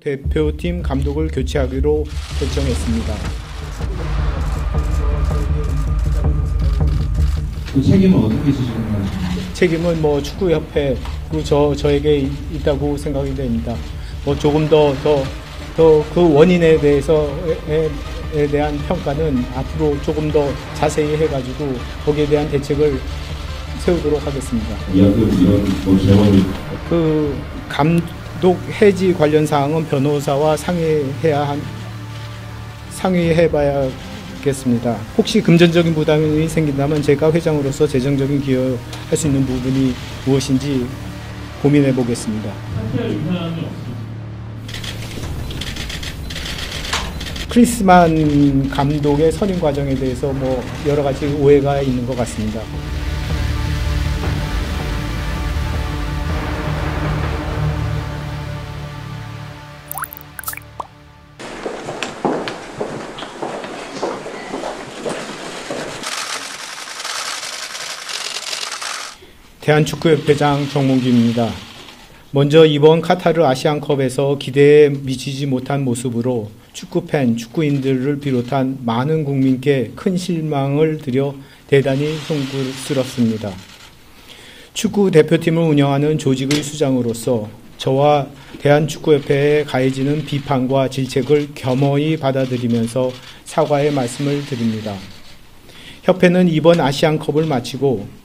대표팀 감독을 교체하기로 결정했습니다. 그 책임은 어떻게 지시는 거죠? 책임은 축구협회 그리고 저에게 있다고 생각이 됩니다. 조금 더 그 원인에 대해서에 대한 평가는 앞으로 조금 더 자세히 해가지고 거기에 대한 대책을 세우도록 하겠습니다. 그 감독 해지 관련 사항은 변호사와 상의해봐야겠습니다. 혹시 금전적인 부담이 생긴다면 제가 회장으로서 재정적인 기여할 수 있는 부분이 무엇인지 고민해 보겠습니다. 크리스만 감독의 선임 과정에 대해서 여러 가지 오해가 있는 것 같습니다. 대한축구협회장 정몽규입니다. 먼저 이번 카타르 아시안컵에서 기대에 미치지 못한 모습으로 축구팬, 축구인들을 비롯한 많은 국민께 큰 실망을 드려 대단히 송구스럽습니다. 축구 대표팀을 운영하는 조직의 수장으로서 저와 대한축구협회에 가해지는 비판과 질책을 겸허히 받아들이면서 사과의 말씀을 드립니다. 협회는 이번 아시안컵을 마치고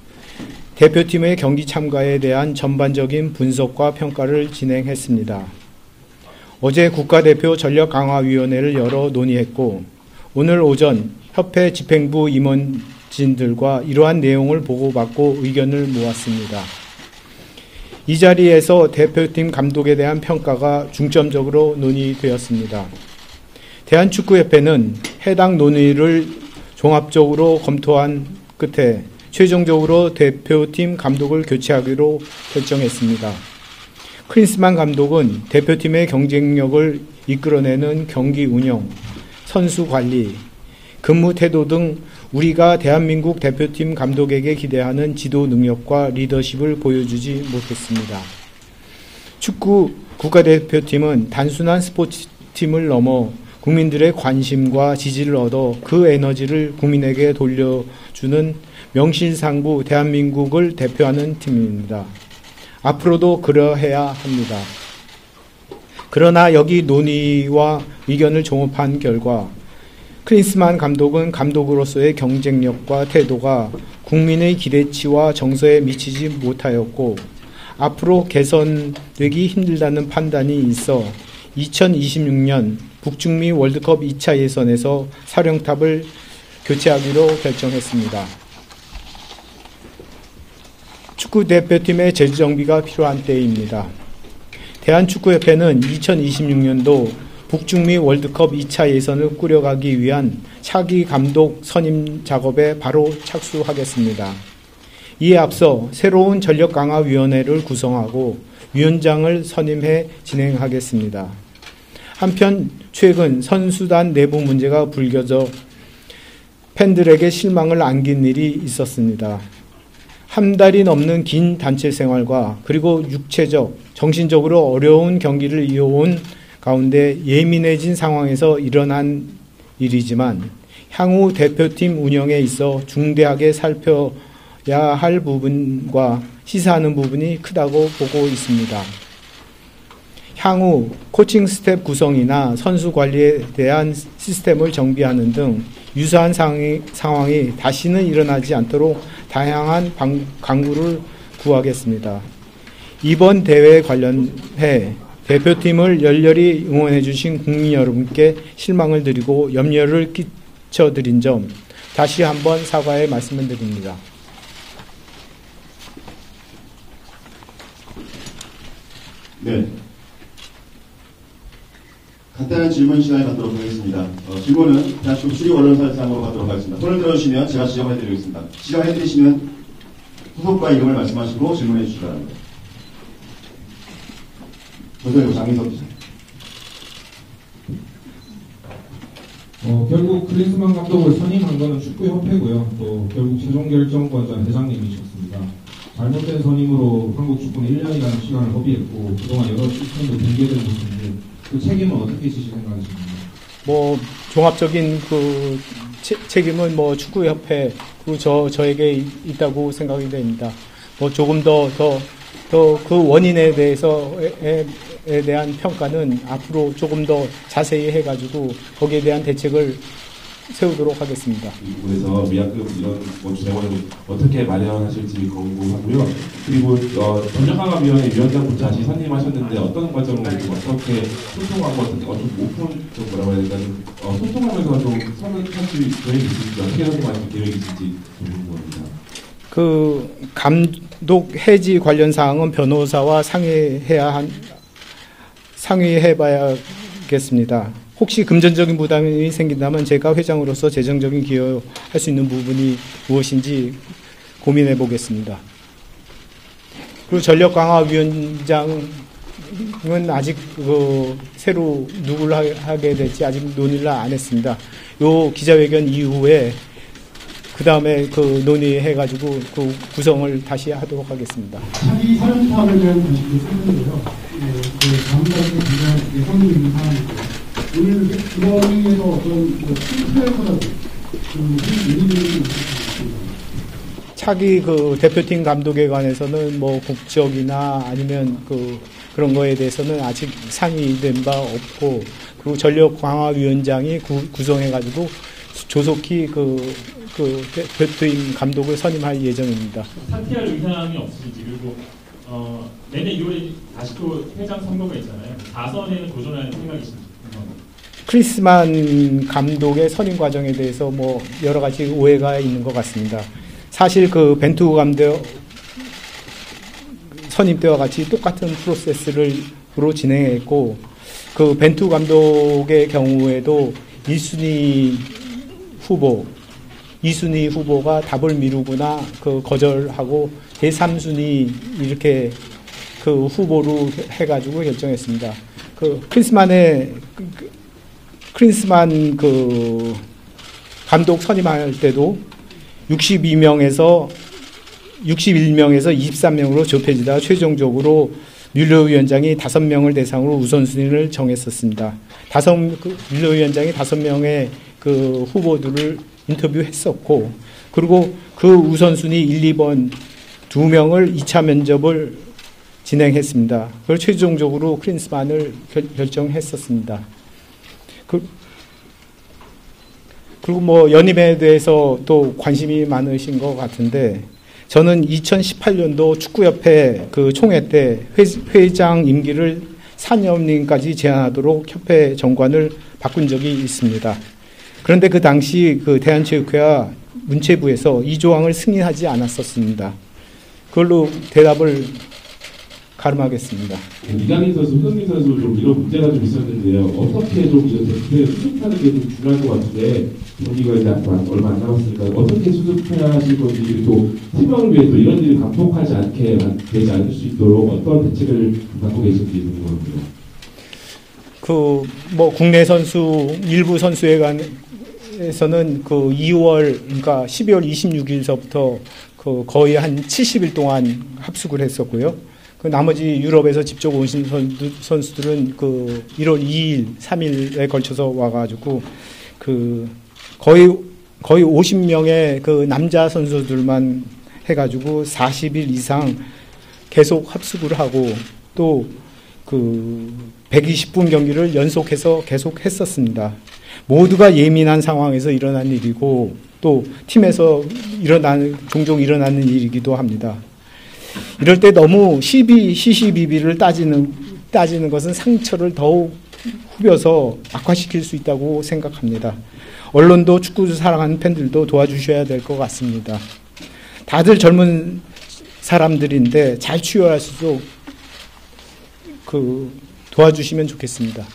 대표팀의 경기 참가에 대한 전반적인 분석과 평가를 진행했습니다. 어제 국가대표 전력강화위원회를 열어 논의했고 오늘 오전 협회 집행부 임원진들과 이러한 내용을 보고받고 의견을 모았습니다. 이 자리에서 대표팀 감독에 대한 평가가 중점적으로 논의되었습니다. 대한축구협회는 해당 논의를 종합적으로 검토한 끝에 최종적으로 대표팀 감독을 교체하기로 결정했습니다. 크리스만 감독은 대표팀의 경쟁력을 이끌어내는 경기 운영, 선수 관리, 근무 태도 등 우리가 대한민국 대표팀 감독에게 기대하는 지도 능력과 리더십을 보여주지 못했습니다. 축구 국가대표팀은 단순한 스포츠팀을 넘어 국민들의 관심과 지지를 얻어 그 에너지를 국민에게 돌려주는 명실상부 대한민국을 대표하는 팀입니다. 앞으로도 그러해야 합니다. 그러나 여기 논의와 의견을 종합한 결과 크리스만 감독은 감독으로서의 경쟁력과 태도가 국민의 기대치와 정서에 미치지 못하였고 앞으로 개선되기 힘들다는 판단이 있어 2026년 북중미 월드컵 2차 예선에서 사령탑을 교체하기로 결정했습니다. 축구대표팀의 재정비가 필요한 때입니다. 대한축구협회는 2026년도 북중미 월드컵 2차 예선을 꾸려가기 위한 차기 감독 선임 작업에 바로 착수하겠습니다. 이에 앞서 새로운 전력강화위원회를 구성하고 위원장을 선임해 진행하겠습니다. 한편 최근 선수단 내부 문제가 불거져 팬들에게 실망을 안긴 일이 있었습니다. 한 달이 넘는 긴 단체 생활과 그리고 육체적, 정신적으로 어려운 경기를 이어온 가운데 예민해진 상황에서 일어난 일이지만 향후 대표팀 운영에 있어 중대하게 살펴야 할 부분과 시사하는 부분이 크다고 보고 있습니다. 향후 코칭 스텝 구성이나 선수 관리에 대한 시스템을 정비하는 등 유사한 상황이 다시는 일어나지 않도록 다양한 강구를 구하겠습니다. 이번 대회에 관련해 대표팀을 열렬히 응원해 주신 국민 여러분께 실망을 드리고 염려를 끼쳐드린 점 다시 한번 사과의 말씀을 드립니다. 네. 간단한 질문 시간을 갖도록 하겠습니다. 질문은 대한축구 수리 언론사상으로 갖도록 하겠습니다. 손을 들어주시면 제가 지정해드리겠습니다. 지정해드리시면 후속과 이름을 말씀하시고 질문해 주시기 바랍니다. 조선일보 장민석 기자. 결국 크리스만 감독을 선임한 것은 축구협회고요. 또 결국 최종 결정권자는 회장님이셨습니다. 잘못된 선임으로 한국 축구는 1년이라는 시간을 허비했고 그동안 여러 시스템도 붕괴된 것인데 그 책임은 어떻게 지실 생각이십니까? 뭐 종합적인 그 책임은 뭐 축구협회 그리고 저에게 있다고 생각이 됩니다. 뭐 조금 더 그 원인에 대해서에 대한 평가는 앞으로 조금 더 자세히 해가지고 거기에 대한 대책을 세우도록 하겠습니다. 이 부분에서 미약금 이런 뭐 재원을 어떻게 마련하실지 궁금하고요. 그리고 전력강화위원회 위원장부터 다시 선임하셨는데 어떤 과정을 어떻게 소통하고 좀 오픈 좀 뭐라고 해야 될까 좀 소통하면서 좀 선언하실 계획이 있을지 어떻게 선임하실 계획이 있을지 좀 궁금합니다. 그 감독 해지 관련 사항은 변호사와 상의해봐야겠습니다. 혹시 금전적인 부담이 생긴다면 제가 회장으로서 재정적인 기여할 수 있는 부분이 무엇인지 고민해 보겠습니다. 그리고 전력강화위원장은 아직 새로 누구를 하게 될지 아직 논의를 안 했습니다. 요 기자회견 이후에 그 다음에 그 논의해가지고 그 구성을 다시 하도록 하겠습니다. 차기 사령 사업에 대한 관심도 컸는데요. 그 다음까지 굉장히 예상이 있는 상황이고요. 오늘 이번 회의에서 어떤 실패보다도 차기 그 대표팀 감독에 관해서는 뭐 국적이나 아니면 그런 거에 대해서는 아직 상의된 바 없고 그리고 전력강화위원장이 구성해가지고 조속히 그 대표팀 감독을 선임할 예정입니다. 사퇴할 의향이 없으신지 그리고 내년 2월에 다시 또 회장 선거가 있잖아요. 4선에는 도전할 생각이신지. 크리스만 감독의 선임 과정에 대해서 뭐 여러 가지 오해가 있는 것 같습니다. 사실 그 벤투 감독 선임 때와 같이 똑같은 프로세스로 진행했고 그 벤투 감독의 경우에도 1순위 후보가 답을 미루거나 거절하고 제3순위 이렇게 그 후보로 해가지고 결정했습니다. 그 크리스만 그 감독 선임할 때도 61명에서 23명으로 좁혀지다가 최종적으로 뮬러 위원장이 5명을 대상으로 우선순위를 정했었습니다. 뮬러 위원장이 5명의 그 후보들을 인터뷰했었고, 그리고 그 우선순위 1, 2번 2명을 2차 면접을 진행했습니다. 그걸 최종적으로 크리스만을 결정했었습니다. 그리고 뭐 연임에 대해서 또 관심이 많으신 것 같은데 저는 2018년도 축구협회 그 총회 때 회장 임기를 4년까지 제한하도록 협회 정관을 바꾼 적이 있습니다. 그런데 그 당시 그 대한체육회와 문체부에서 이 조항을 승인하지 않았었습니다. 그걸로 대답을 가름하겠습니다. 이강인 선수, 손흥민 선수 좀 이런 문제가 좀 있었는데요. 어떻게 좀 대표에 수습하는 게 좀 중요할 것 같은데 경기가 이제 얼마 안 남았으니까 어떻게 수습해야 하실 건지 또 팀원을 위해 또 이런 일이 반복하지 않게 되지 않을 수 있도록 어떤 대책을 갖고 계신지 궁금합니다. 뭐 국내 선수 일부 선수에 관해서는 2월 그러니까 12월 26일서부터 거의 한 70일 동안 합숙을 했었고요. 나머지 유럽에서 직접 오신 선수들은 1월 2일, 3일에 걸쳐서 와가지고 거의 50명의 남자 선수들만 해가지고 40일 이상 계속 합숙을 하고 또 120분 경기를 연속해서 계속 했었습니다. 모두가 예민한 상황에서 일어난 일이고 또 팀에서 종종 일어나는 일이기도 합니다. 이럴 때 너무 시시비비를 따지는 것은 상처를 더욱 후벼서 악화시킬 수 있다고 생각합니다. 언론도 축구를 사랑하는 팬들도 도와주셔야 될 것 같습니다. 다들 젊은 사람들인데 잘 치유할 수 있도록 도와주시면 좋겠습니다.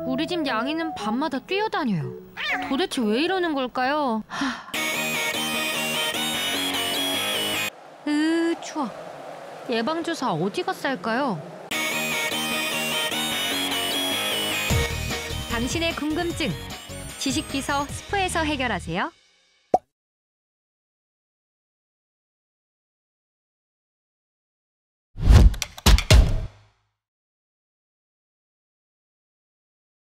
우리 집 양이는 밤마다 뛰어다녀요. 도대체 왜 이러는 걸까요? 추워. 예방주사 어디 갔어 할까요? 당신의 궁금증 지식비서 스포에서 해결하세요.